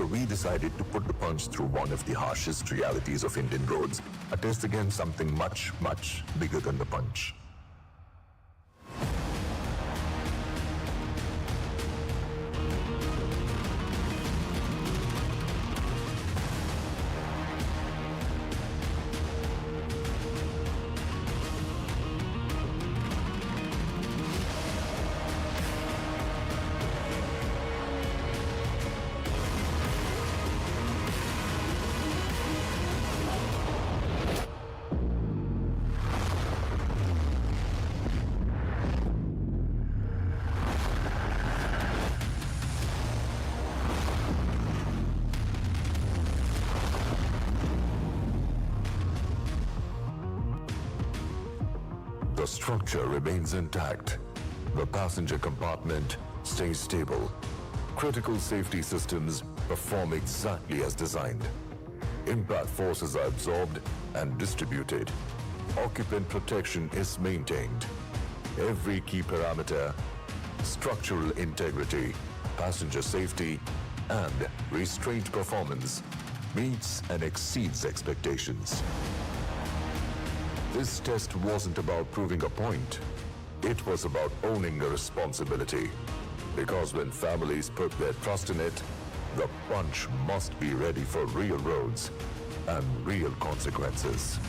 So we decided to put the punch through one of the harshest realities of Indian roads, a test against something much, much bigger than the punch. The structure remains intact. The passenger compartment stays stable. Critical safety systems perform exactly as designed. Impact forces are absorbed and distributed. Occupant protection is maintained. Every key parameter, structural integrity, passenger safety, and restraint performance meets and exceeds expectations. This test wasn't about proving a point. It was about owning a responsibility. Because when families put their trust in it, the punch must be ready for real roads and real consequences.